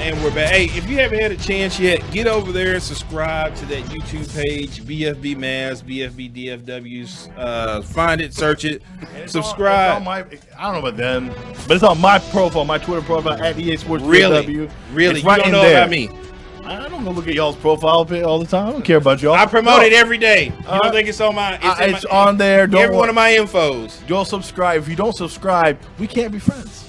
And we're back. Hey, if you haven't had a chance yet, get over there and subscribe to that YouTube page, bFb Mavs, bFb DFWs. Find it, search it, subscribe. I don't know about them, but it's on my profile, my Twitter profile at EA Sports DFW. Really? It's right you don't in know there. about me. I don't look at y'all's profile all the time. I don't care about y'all. I promote it every day. You don't think it's on my? It's on there. Every one of my infos. Don't subscribe. If you don't subscribe, we can't be friends.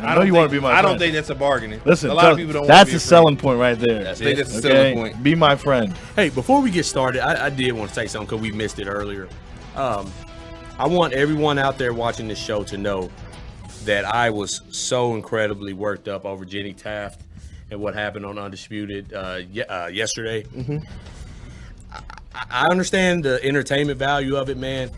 I know you want to be my friend. I don't think that's a bargaining. Listen, a lot of people don't. That's a selling point right there. I think that's a selling point. Be my friend. Hey, before we get started, I did want to say something because we missed it earlier. I want everyone out there watching this show to know that I was so incredibly worked up over Jenny Taft and what happened on Undisputed yesterday. Mm-hmm. I understand the entertainment value of it, man.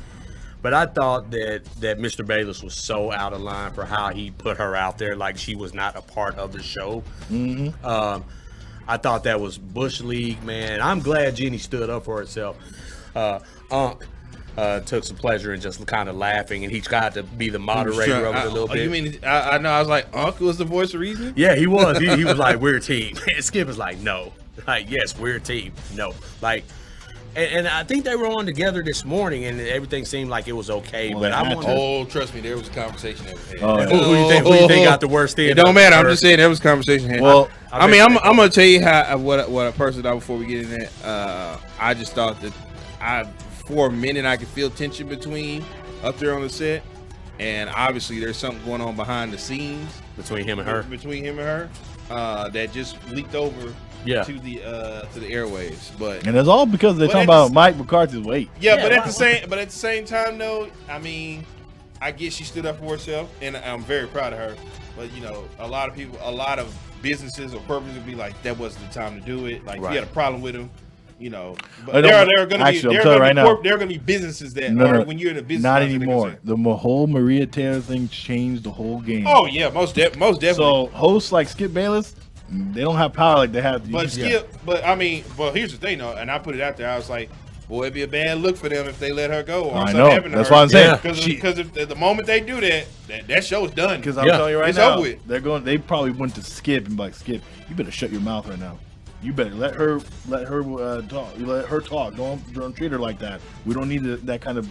But I thought that Mr. Bayless was so out of line for how he put her out there like she was not a part of the show. Mm-hmm. I thought that was Bush League, man. I'm glad Jenny stood up for herself. Unc took some pleasure in just kind of laughing, and he tried to be the moderator of it a little bit. You mean, I know, I was like, Unc was the voice of reason? Yeah, he was. He was like, we're a team. And Skip was like, no. Like, yes, we're a team. No. Like, and I think they were on together this morning, and everything seemed like it was okay. Well, but trust me, there was a conversation that was had. Who do you think got the worst thing? It don't matter. I'm just saying there was a conversation had. Well, I'm gonna tell you how what a person thought before we get in that. I just thought that for a minute I could feel tension between up there on the set, and obviously there's something going on behind the scenes between him and her. That just leaked over. Yeah. To the airwaves, and it's all because they're talking about Mike McCarthy's weight. Yeah, but at the same time, though, I mean, I guess she stood up for herself, and I'm very proud of her. But you know, a lot of businesses or purposes would be like, that wasn't the time to do it. Like, if you had a problem with them, you know. But there are going to be businesses that when you're in a business. Not anymore. The whole Maria Taylor thing changed the whole game. Oh yeah, most definitely. So hosts like Skip Bayless, they don't have power like they have. But here's the thing, though, and I put it out there. I was like, boy, it'd be a bad look for them if they let her go. Or I know. That's what I'm saying. Because if the moment they do that show's done. Because I'm telling you right now, over with. They probably went to Skip and be like, Skip, you better shut your mouth right now. You better let her talk. You let her talk. Don't treat her like that. We don't need that kind of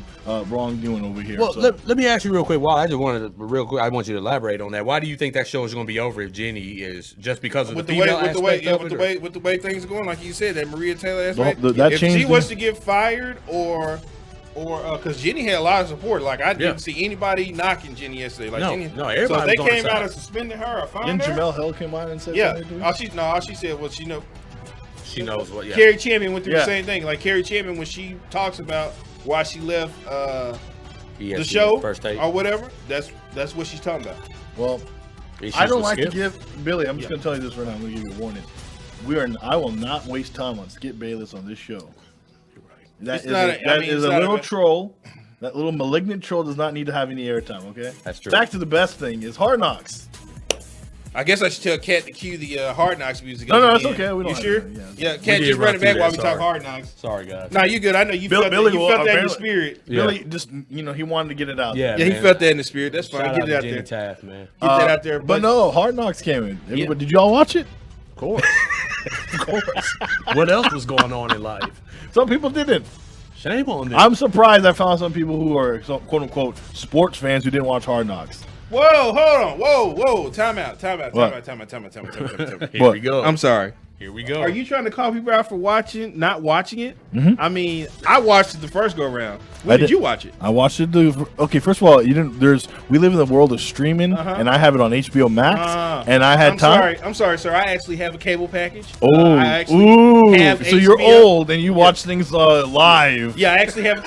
wrongdoing over here. Well, let me ask you real quick. I want you to elaborate on that. Why do you think that show is going to be over if Jenny is just because of the way things are going? Like you said, that Maria Taylor aspect. If she was to get fired or because Jenny had a lot of support. Like I didn't see anybody knocking Jenny yesterday. Like everybody. So if they came out and suspended her or fired her. Jamel Hill came out and said something? All she said was she knows what. Yeah. Carrie Champion went through the same thing. Like Carrie Champion, when she talks about why she left the show or whatever, that's what she's talking about. Well, I don't like to give Billy. I'm just going to tell you this right now. I'm going to give you a warning. I will not waste time on Skip Bayless on this show. You're right. That is a little troll. That little malignant troll does not need to have any airtime. Okay, that's true. Back to the best thing is Hard Knocks. I guess I should tell Kat to cue the Hard Knocks music. No, that's okay. We don't. You sure? Yeah, Kat, just run it back while we talk Hard Knocks. Sorry, guys. No, you good. I know you felt that in the spirit. Billy just, he wanted to get it out. Yeah, he felt that in the spirit. That's fine. Get it out there. Taft, man. Get that out there. But no, Hard Knocks came in. Everybody, did y'all watch it? Of course. Of course. What else was going on in life? Some people didn't. Shame on them. I'm surprised I found some people who are quote unquote sports fans who didn't watch Hard Knocks. Whoa, hold on. Whoa. Time out. Here we go. I'm sorry. Here we go. Are you trying to call people out for not watching it? Mm-hmm. I mean, I watched it the first go around. When did you watch it? I watched it. Okay, first of all, we live in the world of streaming, and I have it on HBO Max, and I had time. I'm sorry, sir. I actually have a cable package. So you're old and you watch things live. Yeah, I actually have a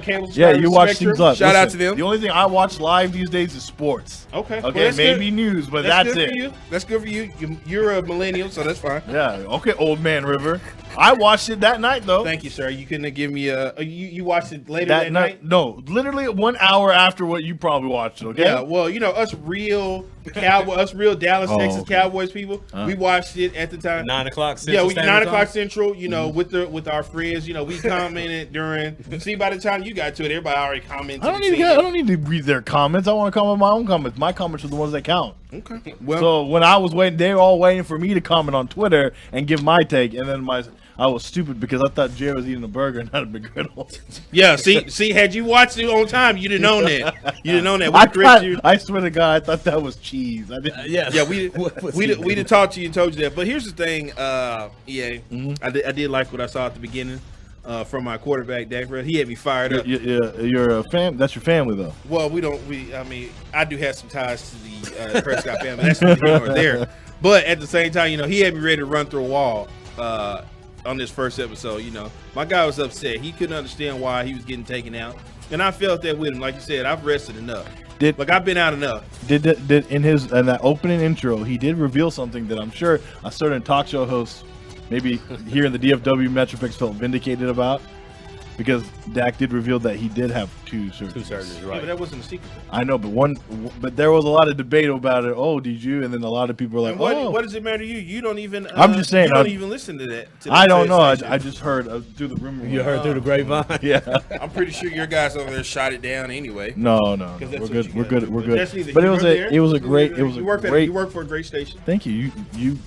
cable. Yeah, you watch things live. Shout out to them. The only thing I watch live these days is sports. Okay, maybe news, but that's it. For you. That's good for you. You're a millennial, so that's fine. Yeah. Okay, old man River. I watched it that night though. Thank you, sir. You couldn't have given me you watched it later that night? No, literally 1 hour after what you probably watched. Okay. Yeah. Well, us real us real Dallas, Oh, Texas okay. Cowboys people, we watched it at the time. 9 o'clock Central. Yeah, we Standard 9 Time? o'clock Central. You know, with our friends. You know, we commented during. See, by the time you got to it, everybody already commented. I don't need to read their comments. I want to comment my own comments. My comments are the ones that count. Okay. Well, So when I was waiting, they were all waiting for me to comment on Twitter and give my take, and then I was stupid because I thought Jay was eating a burger and not a McGriddle. yeah. See, had you watched it on time, you'd have known that. You'd have known that. We correct you. I swear to God, I thought that was cheese. I didn't. Yeah, we'd have talked to you and told you that. But here's the thing, I did like what I saw at the beginning from my quarterback, Dak Prescott. He had me fired up. You're a fan. That's your family, though. Well, I mean, I do have some ties to the Prescott family. That's neither here nor there. But at the same time, you know, he had me ready to run through a wall on this first episode. You know, my guy was upset. He couldn't understand why he was getting taken out, and I felt that with him. Like you said, I've rested enough. I've been out enough. Did in that opening intro, he did reveal something that I'm sure a certain talk show host, maybe here in the DFW Metroplex, felt vindicated about, because Dak did reveal that he did have two surgeries. Yeah, Right. but that wasn't a secret. I know, but there was a lot of debate about it. Oh, did you? And then a lot of people were like, And what does it matter to you? You don't even. I'm just saying, You don't even listen to that. I don't know. I just heard through the rumor. You heard through the grapevine? Yeah. I'm pretty sure your guys over there shot it down anyway. No. Because that's We're what good. you We're gotta good. do. We're But good. that's neither But here it was nor a there. great. You work for a great station. Thank you. You.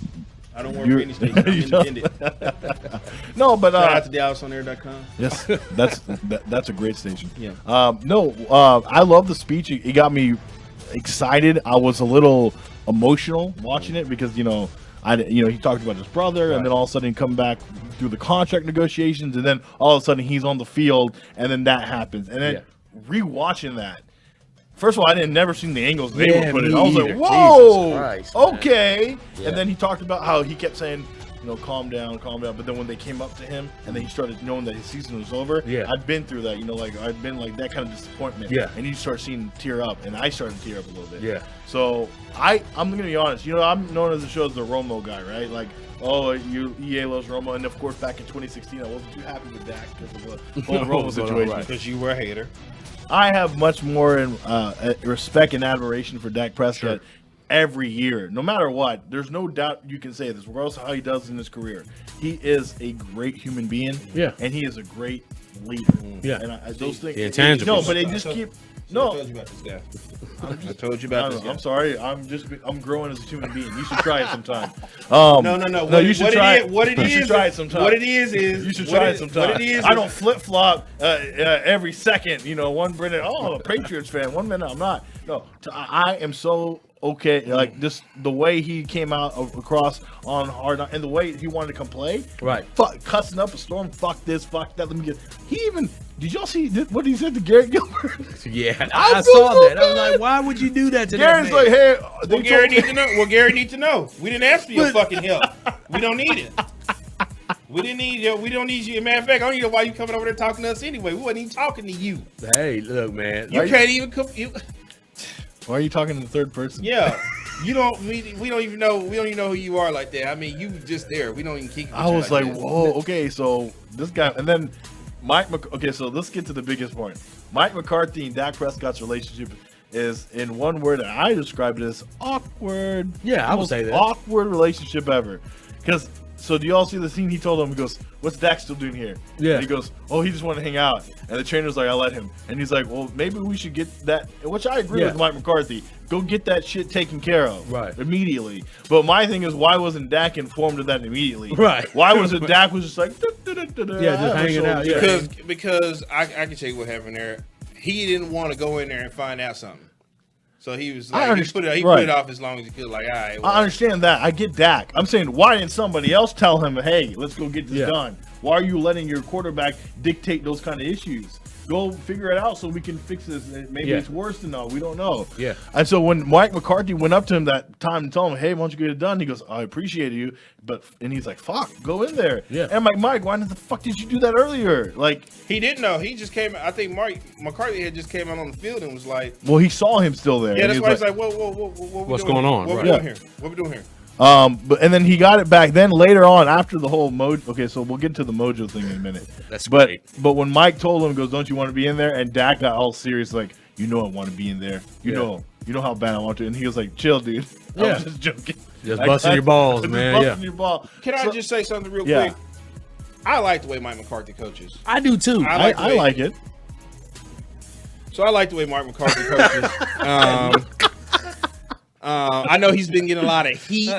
I don't work for any station. I'm you don't- independent. No, but Shout out to DallasOnAir.com. yes, that's a great station. Yeah. I love the speech. It got me excited. I was a little emotional watching it because he talked about his brother, and then all of a sudden he come back through the contract negotiations, and then all of a sudden he's on the field, and then that happens, and then rewatching that. First of all, I had never seen the angles they were putting. I was like, "Whoa, Jesus Christ, man. okay." Yeah. And then he talked about how he kept saying, calm down. But then when they came up to him and then he started knowing that his season was over, I'd been through that. I'd been like that kind of disappointment. Yeah. And you start seeing him tear up, and I started to tear up a little bit. Yeah. So I'm gonna be honest. I'm known as the show as the Romo guy, right? Like, EA loves Romo, and of course back in 2016, I wasn't too happy with Dak because of the whole Romo situation. Because you were a hater. I have much more respect and admiration for Dak Prescott every year. No matter what, there's no doubt you can say this, regardless of how he does in his career. He is a great human being. Yeah. And he is a great leader. Yeah. And those things. The intangibles. No, but they just keep. I No. told you about this guy. I told you I about don't this know. guy. I'm sorry. I'm growing as a human being. You should try it sometime. No. You should try it. What it You is? should try it sometime. What it is You should try it sometime. What it is? I don't flip flop every second. One minute, I'm a Patriots fan. 1 minute, I'm not. No, I am so okay. Like just the way he came out across on hard, and the way he wanted to come play. Right. Cussing up a storm. Fuck this. Fuck that. Let me get. He even. Did y'all see what he said to Garrett Gilbert? Yeah, I I feel saw so that. I was bad. like, why would you do that to Garrett's that man? like, hey. Well, Gary needs to know. Gary needs to know. We didn't ask for your fucking help. We don't need it. We didn't need you. We don't need you. Matter of fact, I don't even know why you coming over there talking to us anyway. We wasn't even talking to you. Hey, look, man. You can't even come. Why are you talking in the third person? Yeah, you don't. We don't even know. We don't even know who you are like that. I mean, you just there. We don't even keep. I was like, that. whoa, okay, so this guy, and then okay, so let's get to the biggest point. Mike McCarthy and Dak Prescott's relationship is, in one word, and I describe it as awkward. Yeah, I would Most say that. awkward relationship ever. Because, so do y'all see the scene? He told him, he goes, "What's Dak still doing here?" Yeah. And he goes, "Oh, he just wanted to hang out." And the trainer's like, "I'll let him." And he's like, "Well, maybe we should get that," which I agree Yeah. with Mike McCarthy. Go get that shit taken care of. Right. Immediately. But my thing is, why wasn't Dak informed of that immediately? Right. Why was it Dak was just like, Yeah, just hanging out, yeah. Because I can tell you what happened there. He didn't want to go in there and find out something. So he was like, he put it off as long as he could. Like, all right. Well, I understand that. I get Dak. I'm saying, why didn't somebody else tell him, hey, let's go get this done? Why are you letting your quarterback dictate those kind of issues? Go figure it out so we can fix this. Maybe it's worse than all. We don't know. Yeah. And so when Mike McCarthy went up to him that time and told him, hey, why don't you get it done? He goes, I appreciate you. And he's like, fuck, go in there. Yeah. And I'm like, Mike, why the fuck did you do that earlier? Like, he didn't know. He just came. I think McCarthy had just came out on the field and was like, well, he saw him still there. yeah, and that's he why was he's like, whoa, What's going on? What Right. we doing here? What we doing here? and then he got it back. Then later on, after the whole mojo. Okay, so we'll get to the mojo thing in a minute. That's but great. but when Mike told him, goes, "Don't you want to be in there?" and Dak got all serious, like, I want to be in there. You know, You know how bad I want to. And he was like, chill, dude. I Yeah. was just joking. Just busting your balls, Just man. busting your ball. Can I just say something real Yeah. quick? I like the way Mike McCarthy coaches. I do too. I like it. So I like the way Mike McCarthy coaches. I know he's been getting a lot of heat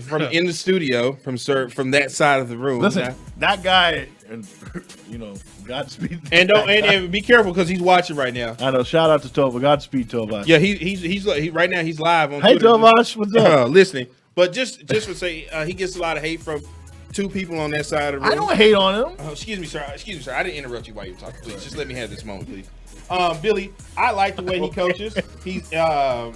from in the studio from that side of the room. Listen, that guy, and Godspeed. And be careful because he's watching right now. I know. Shout out to Tova. Godspeed, Tova. Yeah, he's right now. He's live on. Hey, Twitter. Tovash, what's up? Listening, but just for say he gets a lot of hate from two people on that side of the room. I don't hate on him. Oh, excuse me, sir. I didn't interrupt you while you were talking. Please, just let me have this moment, please. Billy, I like the way he coaches. He's I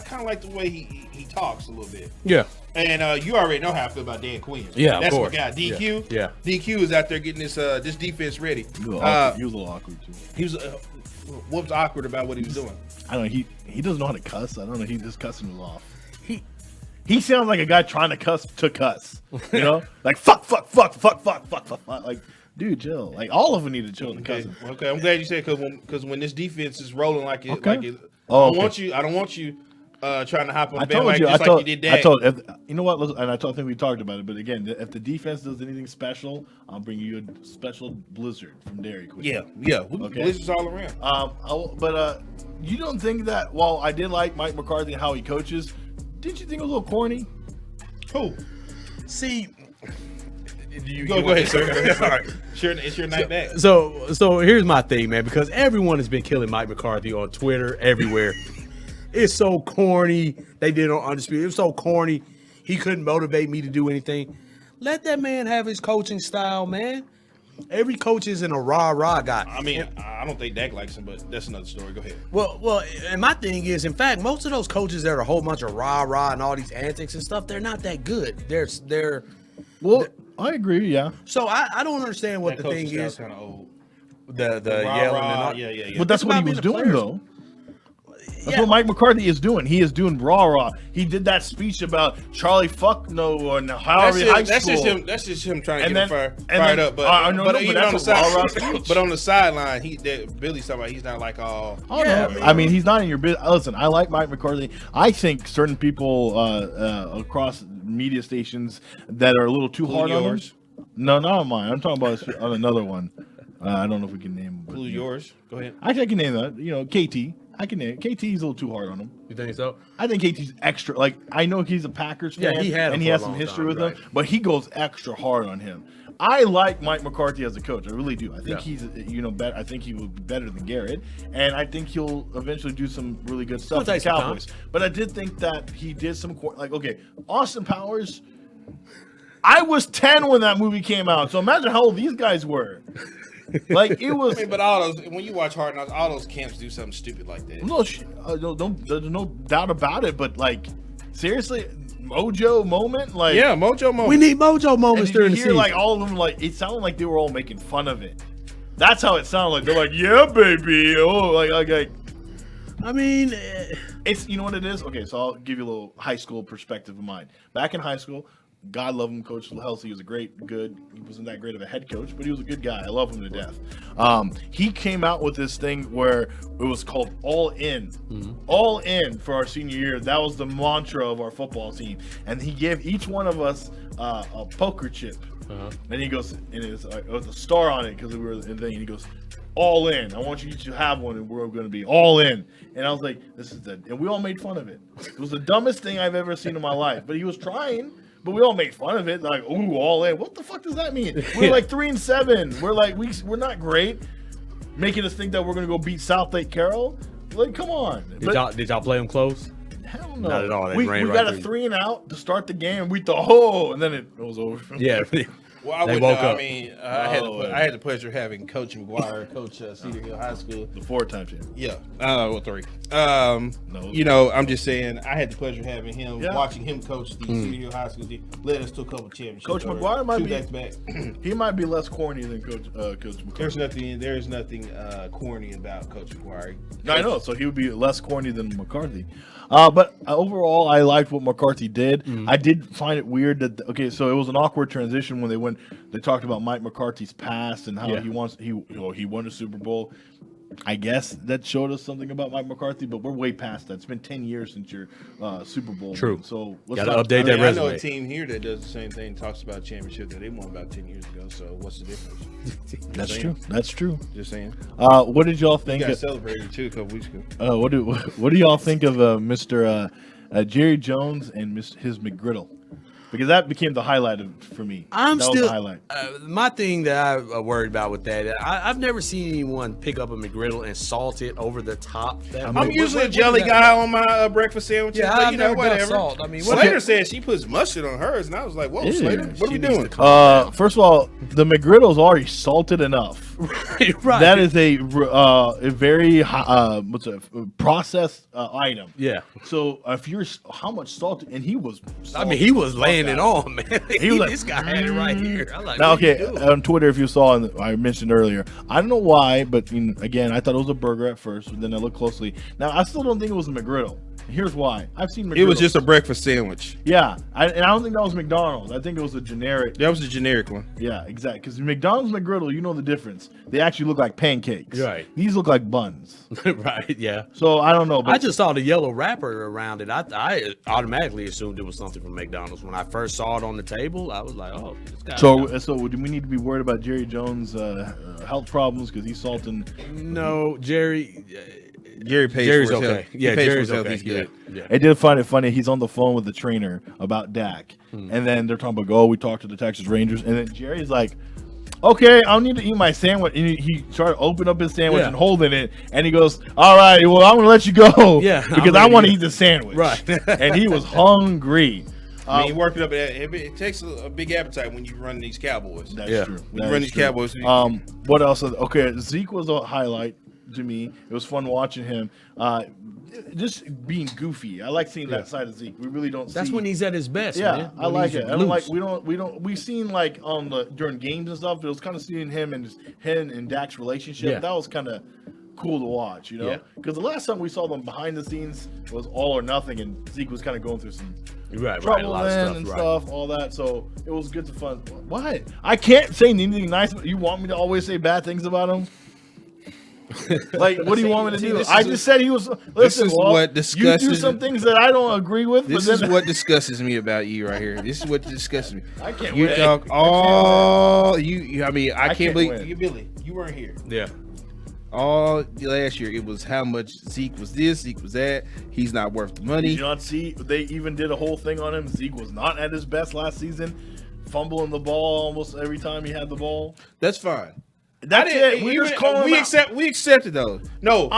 kind of like the way he talks a little bit. Yeah. And you already know how I feel about Dan Quinn. Yeah, That's of my course. guy. DQ. Yeah. DQ is out there getting this defense ready. He was a little awkward too. He was what was awkward about what he was doing? I don't know. He doesn't know how to cuss. I don't know. He just cussing was off. He sounds like a guy trying to cuss. You know, like fuck. Like, dude, chill. Like all of them need to chill. Okay, I'm glad you said because when this defense is rolling like it, Okay. like it, Oh, I don't want you trying to hop on I the told bandwagon you. just like you did that. You know what? Listen, and I think we talked about it. But again, if the defense does anything special, I'll bring you a special blizzard from Dairy Queen. Yeah. Okay. This is all around. But you don't think that while I did like Mike McCarthy and how he coaches, didn't you think it was a little corny? Who? See, Go ahead, sir. Go ahead. All right. It's your night back. So here's my thing, man, because everyone has been killing Mike McCarthy on Twitter, everywhere. It's so corny. They did it on Undisputed. It was so corny. He couldn't motivate me to do anything. Let that man have his coaching style, man. Every coach isn't a rah-rah guy. I mean, I don't think Dak likes him, but that's another story. Go ahead. Well, and my thing is, in fact, most of those coaches that are a whole bunch of rah-rah and all these antics and stuff, they're not that good. They're Well, I agree. Yeah, so I don't understand what That the thing coaching is. style's kind of old. The Rah, yelling rah, and all. yeah. but that's It's what he about was being a doing, player. though. That's what Mike McCarthy is doing. He is doing rah. He did that speech about Charlie Fuckno and Howard High School. That's just him trying to And get then- him and fired then- up. But I know, but but even that's on the a side, rah-rah speech. but on the sideline, Billy's talking about he's not like all. Oh, Yeah, no. I mean, he's not in your business. Listen, I like Mike McCarthy. I think certain people across media stations that are a little too hard on him. yours. No, not on mine. I'm talking about on another one. I don't know if we can name him. but, Blue you know. yours. Go ahead. I can name that. You know, KT. I can name it. KT's a little too hard on him. You think so? I think KT's extra. Like, I know he's a Packers fan. Yeah, he had him and he for a has some long history time, with right. him, but he goes extra hard on him. I like Mike McCarthy as a coach. I really do. I think Yeah. he's, better. I think he will be better than Garrett, and I think he'll eventually do some really good stuff It'll with take the some Cowboys. But I did think that he did some Austin Powers. I was 10 when that movie came out, so imagine how old these guys were. Like it was. I mean, but all those when you watch Hard Knocks, all those camps do something stupid like that. There's no doubt about it. But like, seriously, Mojo moment, like Yeah, Mojo moment. We need mojo and moments you during the hear season. like all of them, like it sounded like they were all making fun of it. That's how it sounded like. They're like, yeah, baby. Oh, like I mean, it's you know what it is. Okay, so I'll give you a little high school perspective of mine. Back in high school. God love him, Coach Halsey. He was he wasn't that great of a head coach, but he was a good guy. I love him to death. He came out with this thing where it was called All In. All In for our senior year. That was the mantra of our football team. And he gave each one of us a poker chip. And he goes, and it was a star on it because we were in the thing. And he goes, all in. I want you to have one, and we're going to be all in. And I was like, this is and we all made fun of it. It was the dumbest thing I've ever seen in my life. But he was trying. But we all made fun of it, like, ooh, all in. What the fuck does that mean? We're like 3-7. We're like, we're not great. Making us think that we're gonna go beat South Lake Carroll. Like, come on. did y'all play them close? Hell no. Not at all. They We ran right got a through you. 3 and out to start the game. We thought, and then it was over. Yeah. Well, I They wouldn't woke know. up. I mean, I had the pleasure of having Coach McGuire coach Cedar Hill High School. The 4-time champion. Yeah, 3. No. You know, I'm just saying, I had the pleasure of having him, Yeah. watching him coach the Cedar Hill High School team. Led us to a couple championships. Coach or McGuire might two be- back-to-back. He might be less corny than Coach McCarthy. There's nothing corny about Coach McGuire. I know, so he would be less corny than McCarthy. But overall, I liked what McCarthy did. I did find it weird that so it was an awkward transition when they talked about Mike McCarthy's past and how Yeah. he won a Super Bowl. I guess that showed us something about Mike McCarthy, but we're way past that. It's been 10 years since your Super Bowl. True. Win. So Gotta update that I know resume. a team here that does the same thing, talks about a championship that they won about 10 years ago. So what's the difference? That's true. That's true. Just saying. What did y'all think? You guys celebrated too a couple weeks ago. What do y'all think of Mr. Jerry Jones and his McGriddle? Because that became the highlight for me. I'm that still was the highlight. My thing that I'm worried about with that. I've never seen anyone pick up a McGriddle and salt it over the top. I'm usually a jelly guy on my breakfast sandwiches. Yeah, but I've you know, never done whatever. salt. I mean, Slater said she puts mustard on hers, and I was like, "Whoa, Yeah. Slater, what are we doing?" First of all, the McGriddle's already salted enough. right. That is a very processed item. Yeah. So if you're how much salt, and he was. I mean, he was laying it on. on, man. He was like, this guy had it right here. I'm like, Now, what are you okay, doing? on Twitter, if you saw, I mentioned earlier, I don't know why, but again, I thought it was a burger at first, but then I looked closely. Now, I still don't think it was a McGriddle. Here's why. I've seen McGriddle. It was just a breakfast sandwich. Yeah, and I don't think that was McDonald's. I think it was a generic. That was a generic one. Yeah, exactly. Because McDonald's McGriddle, you know the difference. They actually look like pancakes. Right. These look like buns. right, yeah. So I don't know. But I just saw the yellow wrapper around it. I automatically assumed it was something from McDonald's. When I first saw it on the table, I was like, oh, this guy. So do we need to be worried about Jerry Jones' health problems because he's salting? No, Jerry. Jerry's Jerry's for his okay. health. Yeah, He pays for Jerry's his health. okay. He's good. Yeah. I did find it funny. He's on the phone with the trainer about Dak, and then they're talking about, we talked to the Texas Rangers, and then Jerry's like, okay, I'll need to eat my sandwich. And he started opening up his sandwich and holding it, and he goes, all right, well, I'm going to let you go because I want to eat the sandwich. Right. And he was hungry. I mean, working up. It takes a big appetite when you run these Cowboys. That's true. When you run these Cowboys. What else? Okay, Zeke was a highlight to me. It was fun watching him. Just being goofy. I like seeing that side of Zeke. We really don't. That's when he's at his best. Yeah, man. I like it. I don't like. We've seen like on the during games and stuff. It was kind of seeing him and Dak's relationship. Yeah. That was kind of cool to watch, Yeah. Because the last time we saw them behind the scenes was all or nothing, and Zeke was kind of going through some Right, trouble a lot of stuff, and right. stuff, all that. So it was good to fun. What? I can't say anything nice. You want me to always say bad things about him? Like, what do you want me to do? I just said he was. Listen, is well, what disgusts you do some things that I don't agree with. This but is then, what disgusts me about you right here. This is what disgusts me. I can't You win. talk all you. I mean, I can't can't believe win. you, Billy. You weren't here. Yeah. All last year, it was how much Zeke was this, Zeke was that. He's not worth the money. Did you not see? They even did a whole thing on him. Zeke was not at his best last season, fumbling the ball almost every time he had the ball. That's fine. That's it. We just call him out. We accepted those. No.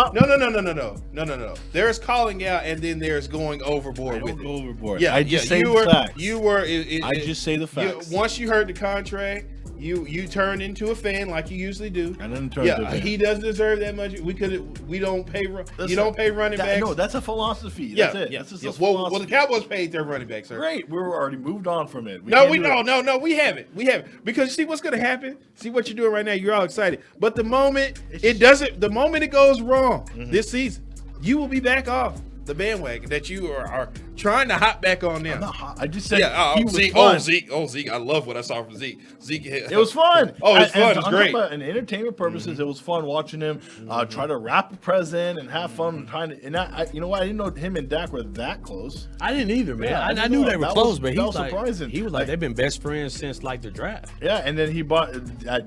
There's calling out, and then there's going overboard with it. Overboard. Yeah, I just say the facts. You were. I just say the facts. Once you heard the contract, you turned into a fan like you usually do. I didn't turn into a fan. He doesn't deserve that much. We don't pay. You don't pay running backs. No, that's a philosophy. Yeah, That's it. yeah. That's just yeah. a Well, philosophy. the Cowboys paid their running backs, sir. Great. We were already moved on from it. No, we haven't. We haven't. Because you see what's going to happen? See what you're doing right now? You're all excited. But the moment the moment it goes wrong this season, you will be back off the bandwagon that you are trying to hop back on now. I just said he was Zeke. fun. Zeke. I love what I saw from Zeke. It was fun. Oh, it was fun. It was I'm great. talking about in entertainment purposes, it was fun watching him try to rap a present and have fun trying to. And you know what? I didn't know him and Dak were that close. I didn't either, man. Yeah, I knew they were that close, was- but that was surprising. he was like they've been best friends since like the draft. Yeah, and then he bought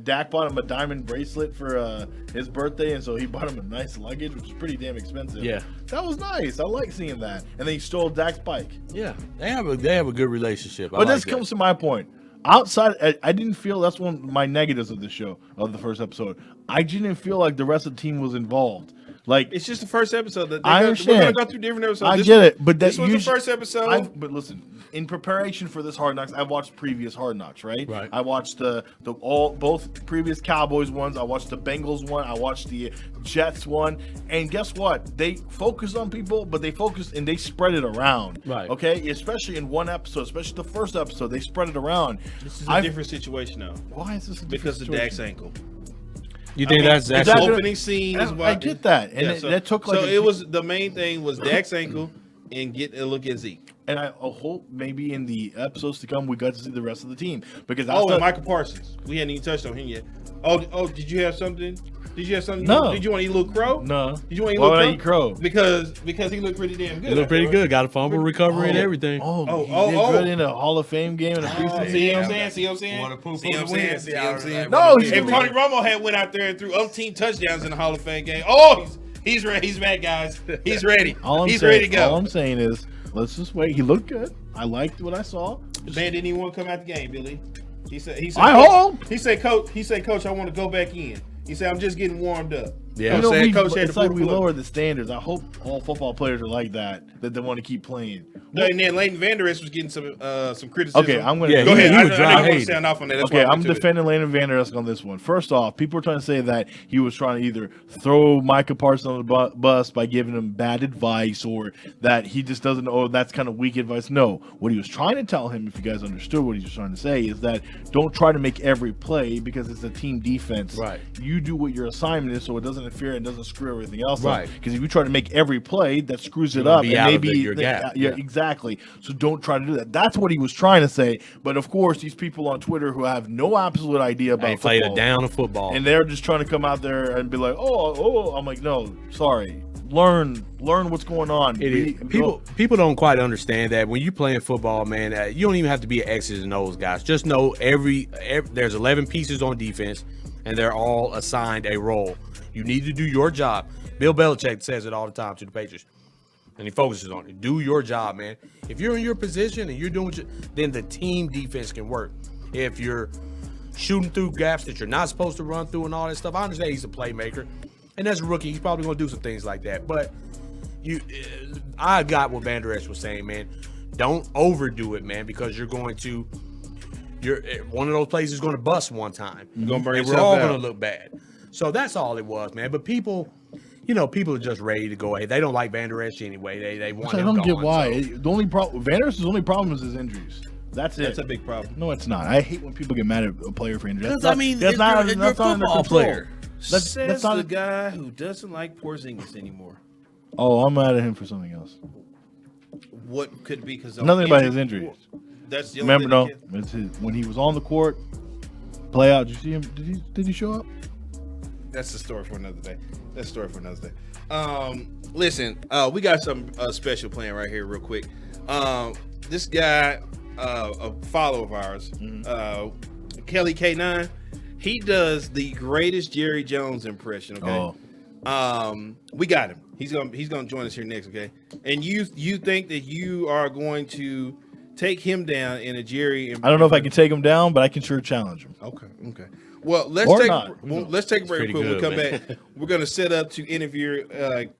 Dak bought him a diamond bracelet for his birthday, and so he bought him a nice luggage, which is pretty damn expensive. Yeah. That was nice. I like seeing that. And then he stole Dak's bike. Yeah, they have a good relationship. But this comes to my point. Outside, I didn't feel that's one of my negatives of the show, of the first episode. I didn't feel like the rest of the team was involved. Like, It's just the first episode. I understand. We're going to go through different episodes. I get it, but this was the first episode. But listen, in preparation for this Hard Knocks, I watched previous Hard Knocks, right? Right. I watched both previous Cowboys ones. I watched the Bengals one. I watched the Jets one. And guess what? They focused on people, but they focused and they spread it around. Right. Okay. Especially in one episode, especially the first episode, they spread it around. This is a different situation now. Why is this a different Because of situation? Dak's ankle. You think that's that The gonna- opening scene is why. I get that, and that took like. So it was the main thing was Dak's ankle and get a look at Zeke. And I hope maybe in the episodes to come we got to see the rest of the team because And Micah Parsons. We hadn't even touched on him yet. Oh, did you have something? Did you have something? No. Did you want to eat a little crow? No. Did you want to eat Why a would I little eat crow? Because he looked pretty damn good. He looked pretty afterwards. good. Got a fumble recovery and everything. He did good in a Hall of Fame game in a preseason. See what I'm saying? See what I'm saying? Wanna poop See what I'm on the win. saying? See what I'm saying? No, he's If Tony Romo had went out there and threw umpteen touchdowns in the Hall of Fame game, he's ready. He's back, guys. He's ready. He's ready to go. All I'm saying is, let's just wait. He looked good. I liked what I saw. The man didn't even want to come out the game, Billy. He said, I hope. He said, Coach, I want to go back in. He said, I'm just getting warmed up. Yeah. You know what I'm saying? Coach had it's to like pull we the plug. lower the standards. I hope all football players are like that they want to keep playing. No, and then Leighton Vander Esch was getting some criticism. Okay, I'm going Yeah, to Go ahead. he I was dry want to hating. sound off on that. That's Okay, why I I'm went to it. defending Landon Vander Esch on this one. First off, people are trying to say that he was trying to either throw Micah Parsons on the bus by giving him bad advice, or that he just doesn't know that's kind of weak advice. No, what he was trying to tell him, if you guys understood what he was trying to say, is that don't try to make every play because it's a team defense. Right. You do what your assignment is so it doesn't interfere and doesn't screw everything else up. Right. Because if you try to make every play, that screws it You're gonna up. be And out of maybe your gap. Yeah, exactly. So don't try to do that. That's what he was trying to say. But of course, these people on Twitter who have no absolute idea about They played football, a down of football. and they're just trying to come out there and be like, oh. I'm like, no, sorry. Learn what's going on. People don't quite understand that when you playing football, man, you don't even have to be an X's and O's guys. Just know every there's 11 pieces on defense, and they're all assigned a role. You need to do your job. Bill Belichick says it all the time to the Patriots, and he focuses on it. Do your job, man. If you're in your position and you're doing then the team defense can work. If you're shooting through gaps that you're not supposed to run through and all that stuff, I understand he's a playmaker, and as a rookie, he's probably going to do some things like that. But I got what Vander Esch was saying, man. Don't overdo it, man, because you're one of those plays is going to bust one time. You're gonna burn and we're yourself all out. going to look bad. So that's all it was, man. But people are just ready to go ahead. They don't like Vander Esch anyway. They want I him don't gone. get why. So. The only problem, Vander Esch's only problem is his injuries. That's That's it. a big problem. No, it's not. I hate when people get mad at a player for injury. Because, I mean, that's if not you're a under football control. player. Says not the guy who doesn't like Porzingis anymore. Oh, I'm mad at him for something else. What could it be? Because Nothing about his injuries. That's the only Remember, thing no, it's when he was on the court, play out. Did you see him? Did he show up? That's the story for another day. That's the story for another day. Listen, we got some special plan right here, real quick. This guy, a follower of ours, Kelly K9, he does the greatest Jerry Jones impression. Okay, we got him. He's gonna join us here next. Okay, and you think that you are going to take him down in a Jerry? I don't know if I can take him down, but I can sure challenge him. Okay. Well, let's Or take not. let's take a break. pretty Quick. We'll good, come man. back. We're gonna set up to interview